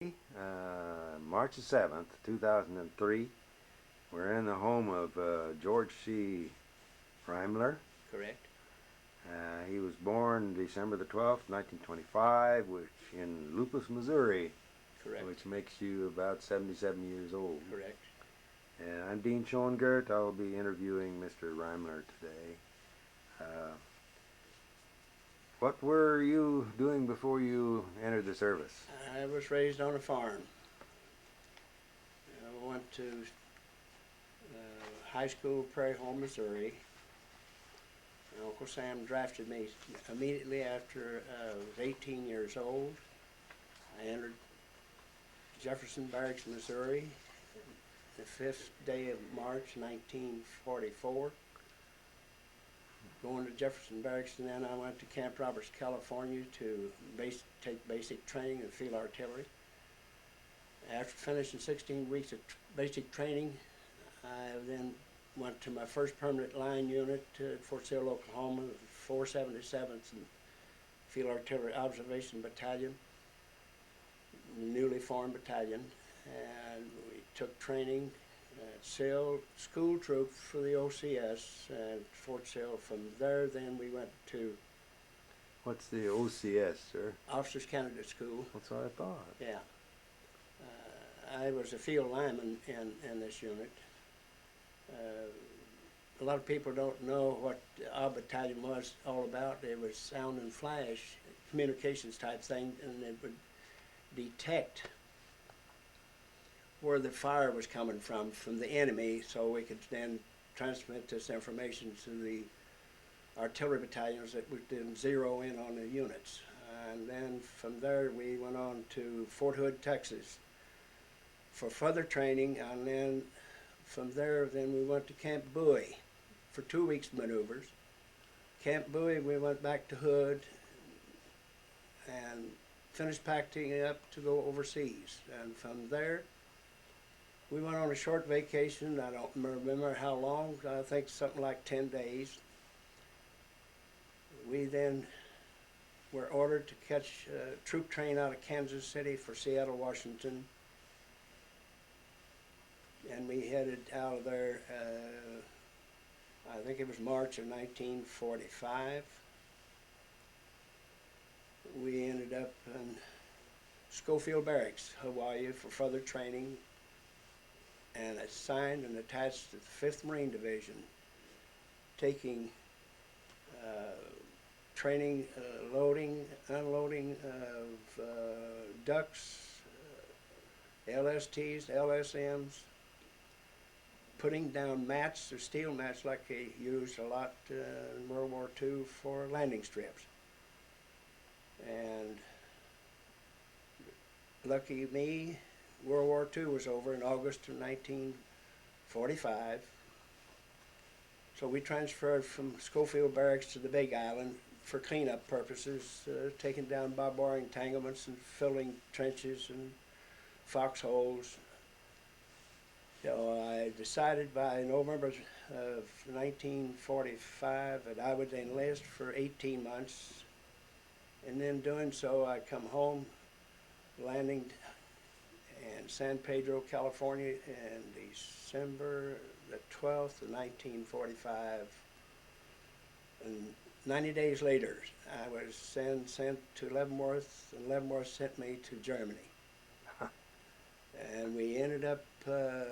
March the 7th, 2003. We're in the home of George C. Reimler. Correct. He was born December the 12th, 1925, in Lupus, Missouri, Correct. which makes you about 77 years old. Correct. And I'm Dean Schoengert. I'll be interviewing Mr. Reimler today. Uh, what were you doing before you entered the service? I was raised on a farm. I went to high school, Prairie Home, Missouri. Uncle Sam drafted me immediately after I was 18 years old. I entered Jefferson Barracks, Missouri, the 5th day of March, 1944. Going to Jefferson Barracks, and then I went to Camp Roberts, California to take basic training in field artillery. After finishing 16 weeks of basic training, I then went to my first permanent line unit at Fort Sill, Oklahoma, 477th and Field Artillery Observation Battalion, newly formed battalion, and we took training at Sill, school troop for the OCS at Fort Sill. From there, then we went to What's the OCS, sir? Officers Candidate School. That's what I thought. Yeah. I was a field lineman in this unit. A lot of people don't know what our battalion was all about. It was sound and flash, communications type thing, and it would detect where the fire was coming from the enemy, so we could then transmit this information to the artillery battalions that would then zero in on the units. And then from there we went on to Fort Hood, Texas for further training, and then from there then we went to Camp Bowie for 2 weeks maneuvers. Camp Bowie we went back to Hood and finished packing up to go overseas, and from there we went on a short vacation. I don't remember how long, I think something like 10 days. We then were ordered to catch a troop train out of Kansas City for Seattle, Washington. And we headed out of there, I think it was March of 1945. We ended up in Schofield Barracks, Hawaii, for further training, and assigned and attached to the 5th Marine Division, taking training, loading, unloading of ducks, LSTs, LSMs, putting down mats or steel mats like they used a lot in World War II for landing strips. And lucky me, World War II was over in August of 1945. So we transferred from Schofield Barracks to the Big Island for cleanup purposes, taking down barbed wire entanglements and filling trenches and foxholes. So I decided by November of 1945 that I would enlist for 18 months. And then doing so, I come home, landing in San Pedro, California in December the 12th of 1945. And 90 days later, I was sent to Leavenworth, and Leavenworth sent me to Germany. And we ended up in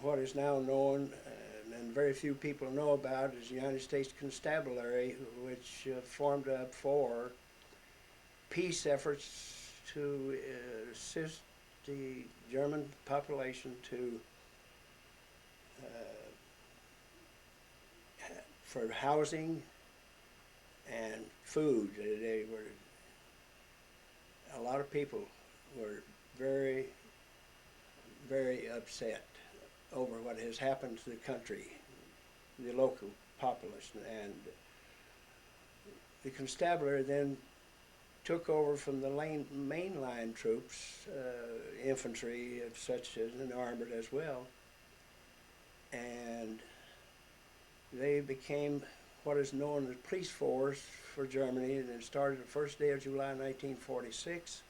what is now known, and very few people know about, as the United States Constabulary, which formed up for peace efforts to assist the German population to for housing and food. They were, a lot of people were very, very upset over what has happened to the country, the local populace. And the constabulary then took over from the mainline troops, infantry such as and armored as well, and they became what is known as police force for Germany, and it started the first day of July 1946.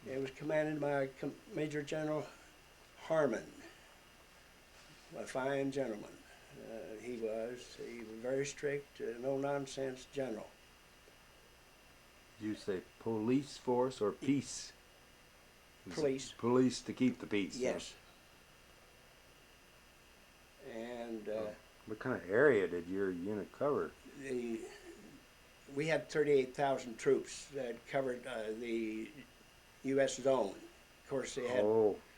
It was commanded by Major General Harmon, a fine gentleman. He was very strict, no nonsense general. Did you say police force or peace? Police. Police to keep the peace. Yes. And what kind of area did your unit cover? we had 38,000 troops that covered the U.S. zone. Of course, they had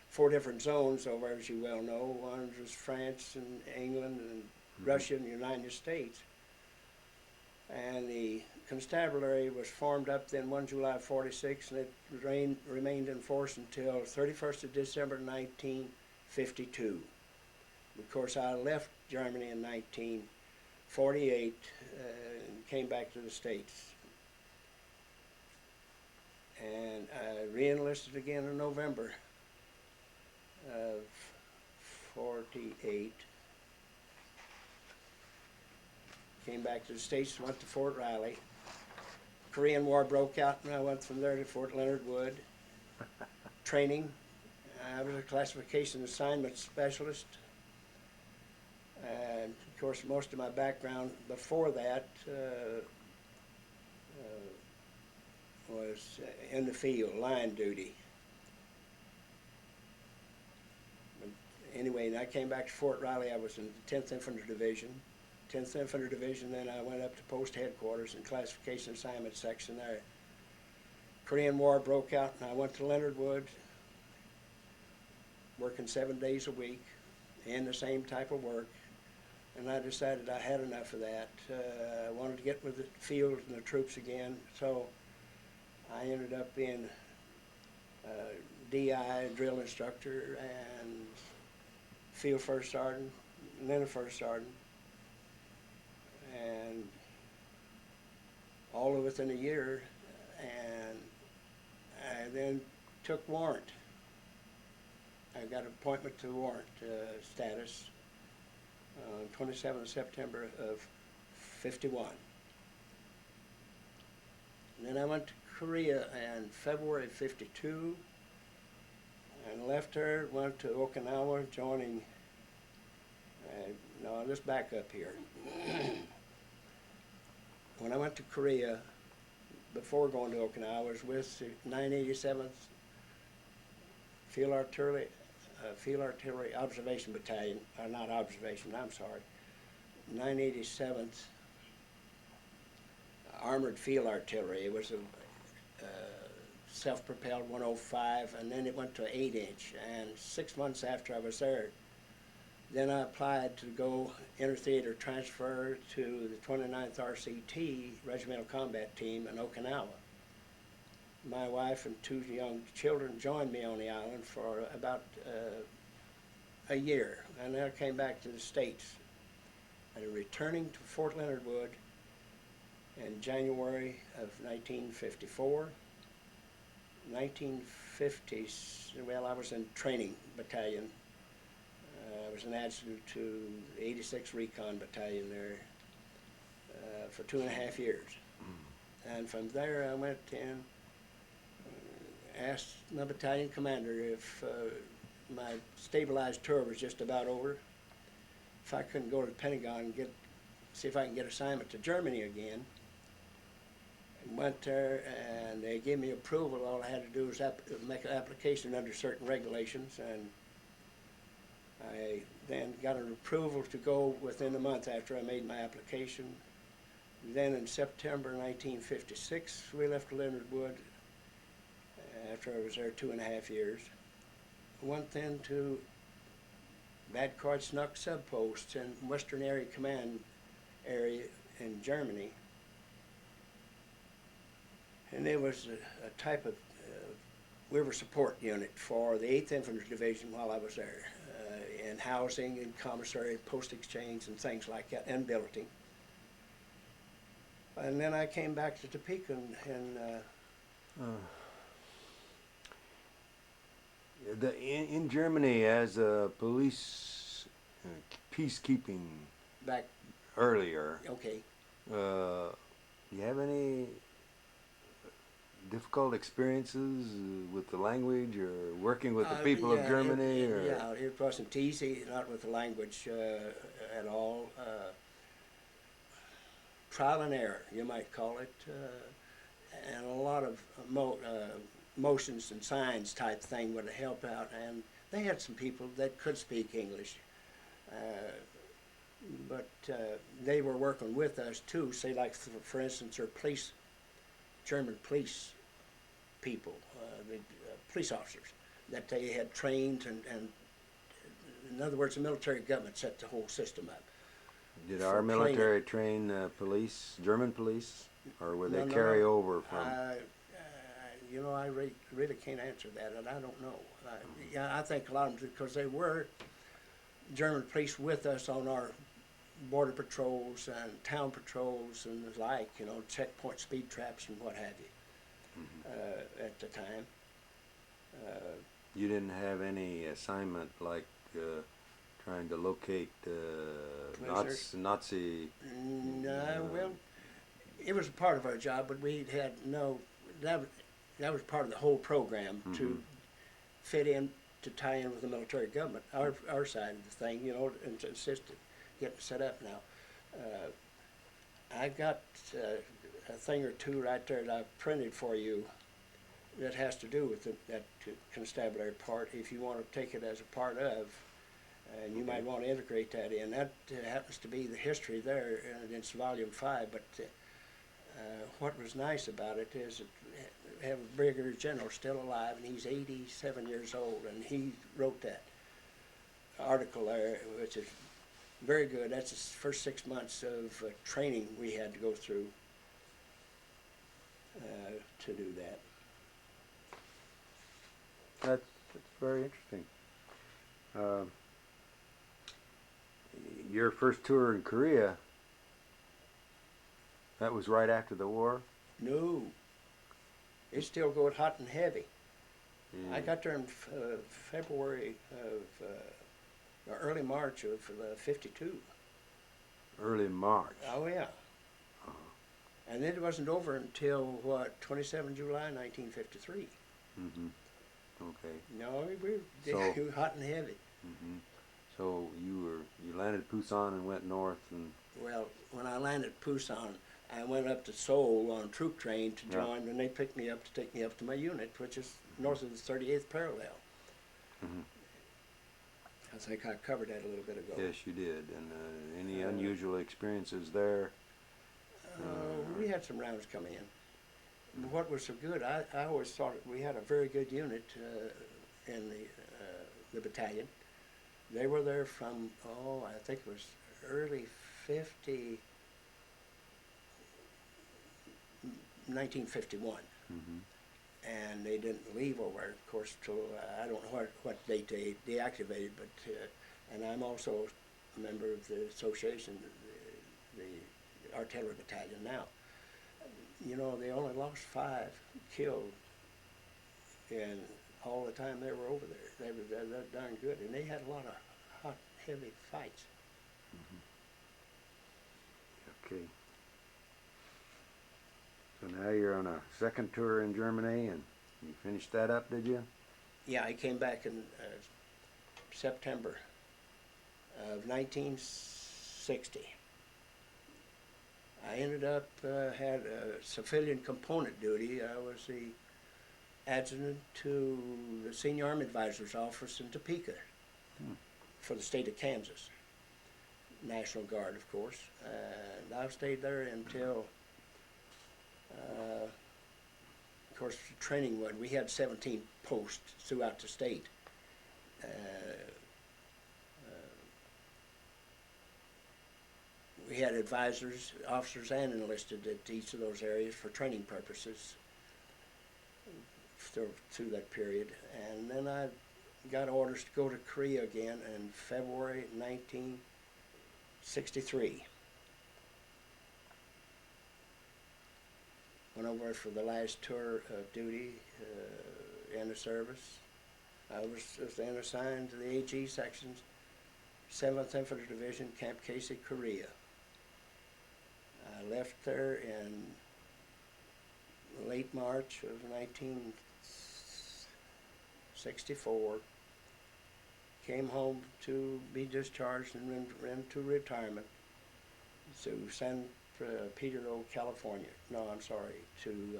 4 different zones over, as you well know. One was France and England and Russia and the United States. And the constabulary was formed up then 1 July 46, and it remained in force until 31st of December 1952. Of course, I left Germany in 1948 and came back to the States. And I re-enlisted again in November of 48. Came back to the States, went to Fort Riley. Korean War broke out, and I went from there to Fort Leonard Wood. Training. I was a classification assignment specialist. And of course, most of my background before that was in the field, line duty. But anyway, I came back to Fort Riley. I was in the 10th Infantry Division. 10th Infantry Division, then I went up to post headquarters in classification assignment section there. Korean War broke out, and I went to Leonard Wood, working 7 days a week in the same type of work. And I decided I had enough of that. I wanted to get with the field and the troops again, so I ended up being DI, drill instructor, and field first sergeant, and then a first sergeant. And all within a year, and I then took warrant. I got an appointment to warrant status on 27th of September of 51. And then I went to Korea in February of 52 and left her, went to Okinawa, joining, no, let's back up here. When I went to Korea, before going to Okinawa, I was with the 987th Field Artillery Observation Battalion, or not observation, I'm sorry, 987th Armored Field Artillery. It was a self-propelled 105, and then it went to 8-inch. And 6 months after I was there, then I applied to go inter-theater transfer to the 29th RCT Regimental Combat Team in Okinawa. My wife and 2 young children joined me on the island for about a year, and then I came back to the States. And returning to Fort Leonard Wood in January of 1954. 1950, well, I was in training battalion. I was an adjutant to the 86th Recon Battalion there for 2.5 years. And from there I went and asked my battalion commander if my stabilized tour was just about over, if I couldn't go to the Pentagon and see if I can get assignment to Germany again. And went there, and they gave me approval. All I had to do was make an application under certain regulations, and I then got an approval to go within a month after I made my application. Then in September 1956, we left Leonard Wood after I was there 2.5 years. Went then to Bad Kreuznach Subpost in Western Area Command area in Germany. And it was a type of river support unit for the 8th Infantry Division while I was there, in housing and commissary, post exchange and things like that, and billeting. And then I came back to Topeka in Germany as a police peacekeeping back earlier. Okay. You have any difficult experiences with the language or working with the people of Yeah, Germany? yeah, it wasn't easy, not with the language at all. Trial and error, you might call it, and a lot of motions and signs type thing would help out. And they had some people that could speak English, uh, but they were working with us too. Say, like for instance, our police, German police people, the police officers that they had trained, and in other words, the military government set the whole system up. Did For our training. military train police, German police, or were they No, no, carry no. over from? I really can't answer that, and I don't know. Yeah, I think a lot of them, because they were German police with us on our border patrols and town patrols and the like, checkpoint speed traps and what have you, at the time. You didn't have any assignment like trying to locate Nazi. No, well, it was a part of our job, but we had no. That that was part of the whole program to fit in, to tie in with the military government, our side of the thing, and to assist it getting set up now. I got a thing or two right there that I printed for you that has to do with that constabulary part. If you want to take it as a part of, and you might want to integrate that in. That happens to be the history there, and it's volume 5. But what was nice about it is that we have a brigadier general still alive, and he's 87 years old, and he wrote that article there, which is very good. That's the first 6 months of training we had to go through to do that. That's very interesting. Your first tour in Korea, that was right after the war? No, it's still going hot and heavy. Yeah. I got there in February of early March of '52. Early March. Oh yeah. Uh-huh. And it wasn't over until 27 July 1953. Mm-hmm. Okay. No, we were hot and heavy. Mm-hmm. So you landed Pusan and went north and. Well, when I landed Pusan, I went up to Seoul on a troop train to join, and they picked me up to take me up to my unit, which is north of the 38th parallel. Mm-hmm. I think I covered that a little bit ago. Yes, you did. And any unusual experiences there? We had some rounds come in. What was so good, I always thought we had a very good unit in the battalion. They were there from, I think it was early 1951. Mm-hmm. And they didn't leave over, of course, till I don't know what date they deactivated, but, and I'm also a member of the association, the artillery battalion now. They only lost 5 killed in all the time they were over there. They were that darn good, and they had a lot of hot, heavy fights. Mm-hmm. Okay. So now you're on a second tour in Germany, and you finished that up, did you? Yeah, I came back in September of 1960. I ended up had civilian component duty. I was the adjutant to the Senior Army Advisor's Office in Topeka for the state of Kansas. National Guard, of course. And I stayed there until, of course, training one. We had 17 posts throughout the state. We had advisors, officers, and enlisted at each of those areas for training purposes through that period. And then I got orders to go to Korea again in February 1963. Went over for the last tour of duty in the service. I was then assigned to the AG sections, 7th Infantry Division, Camp Casey, Korea. I left there in late March of 1964. Came home to be discharged and into retirement to San Pedro, California. No, I'm sorry, to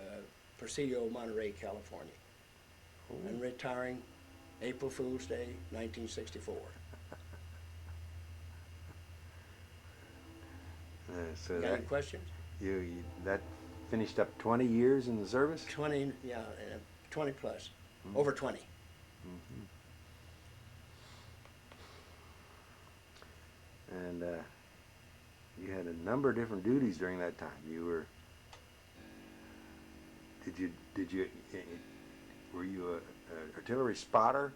Presidio, Monterey, California. Oh. And retiring April Fool's Day, 1964. So Got that any questions? that finished up 20 years in the service. 20, yeah, 20 plus, Mm. over 20. Mm-hmm. And you had a number of different duties during that time. You were. Did you were you a artillery spotter?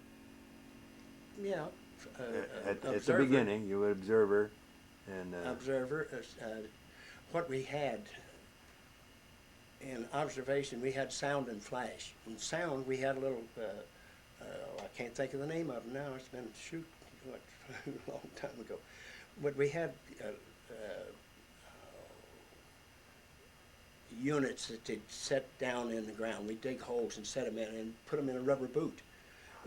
Yeah, At the observer. beginning, you were an observer, and Observer. What we had in observation, we had sound and flash. In sound, we had a little. I can't think of the name of it now. It's been what, a long time ago. But we had units that they'd set down in the ground. We'd dig holes and set them in and put them in a rubber boot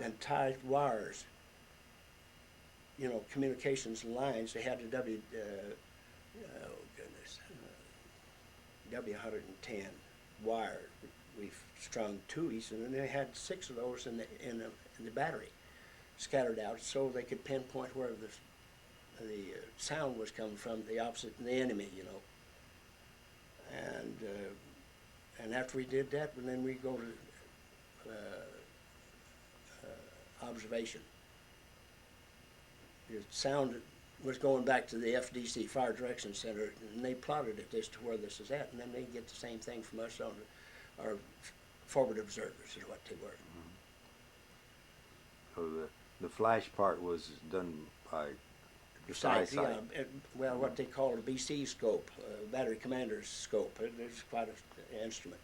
and tie wires. You know, communications lines. They had the W110 wire. We strung twoies, and then they had 6 of those in the battery, scattered out, so they could pinpoint where the sound was coming from, the opposite, the enemy. You know. And after we did that, and then we go to observation. The sound was going back to the FDC, Fire Direction Center, and they plotted it as to where this is at, and then they get the same thing from us on our forward observers is what they were. so the flash part was done by the Besides, sight. well, what they call a BC scope, battery commander's scope. It's quite an instrument.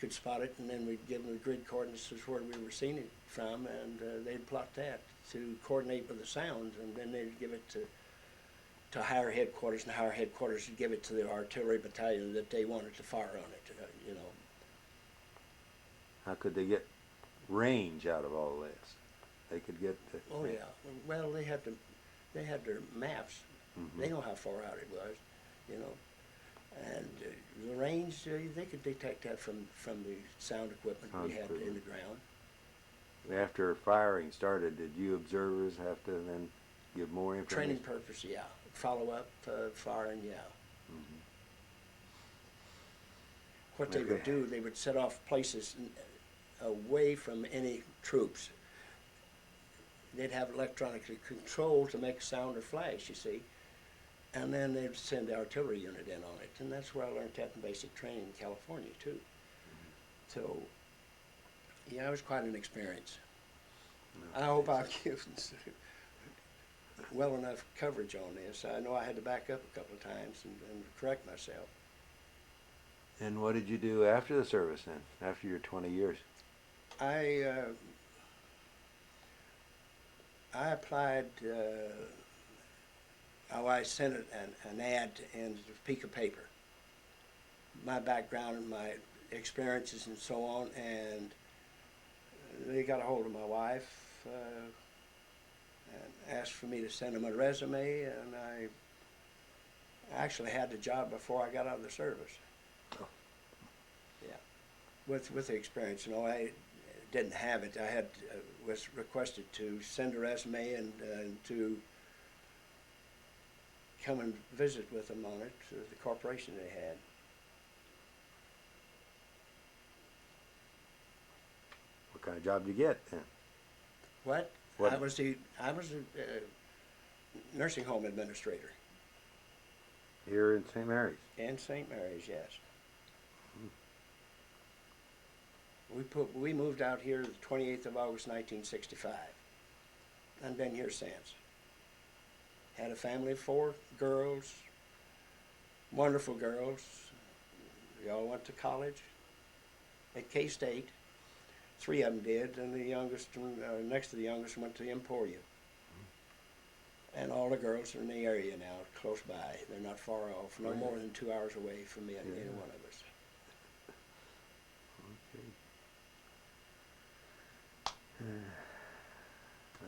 Could spot it, and then we'd give them the grid coordinates as where we were seeing it from, and they'd plot that to coordinate with the sound, and then they'd give it to higher headquarters, and higher headquarters would give it to the artillery battalion that they wanted to fire on it. You know. How could they get range out of all this? They could get. Oh yeah. Well, they had their maps. Mm-hmm. They know how far out it was, you know. And the range, they could detect that from the sound equipment we had in the ground. After firing started, did you observers have to then give more information? Training purpose, yeah. Follow up, firing, yeah. Mm-hmm. What they would do, they would set off places away from any troops. They'd have electronically controlled to make sound or flash, you see. And then they'd send the artillery unit in on it. And that's where I learned that in basic training in California, too. So, yeah, it was quite an experience. I hope I've given well enough coverage on this. I know I had to back up a couple of times and correct myself. And what did you do after the service then, after your 20 years? I applied, I sent an ad in the Topeka paper, my background and my experiences and so on, and they got a hold of my wife and asked for me to send them a resume, and I actually had the job before I got out of the service. Oh. Yeah, with the experience, you know, I didn't have it. I had was requested to send a resume and to come and visit with them on it, the corporation they had. What kind of job did you get then? What? What? I was a nursing home administrator Here in St. Mary's? in St. Mary's, yes. We moved out here the 28th of August, 1965, and been here since. Had a family of 4 girls, wonderful girls. They all went to college at K-State. 3 of them did, and the youngest, next to the youngest, went to Emporia. And all the girls are in the area now, close by. They're not far off, no more than 2 hours away from me, any one of us.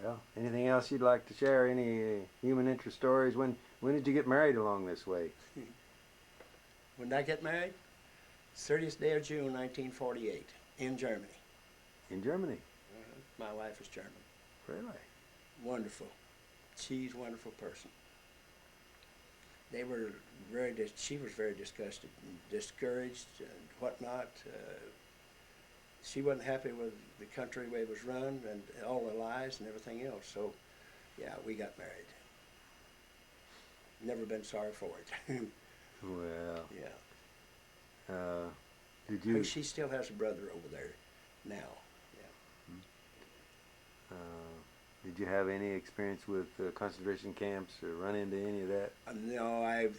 Well, anything else you'd like to share? Any human interest stories? When did you get married along this way? When did I get married? 30th day of June, 1948, in Germany. In Germany. My wife is German. Really? Wonderful. She's a wonderful person. They were she was very disgusted and discouraged and whatnot. She wasn't happy with the country way it was run and all the lies and everything else. So, yeah, we got married. Never been sorry for it. Well. Yeah. Did you? She still has a brother over there now. Did you have any experience with concentration camps or run into any of that? No, I've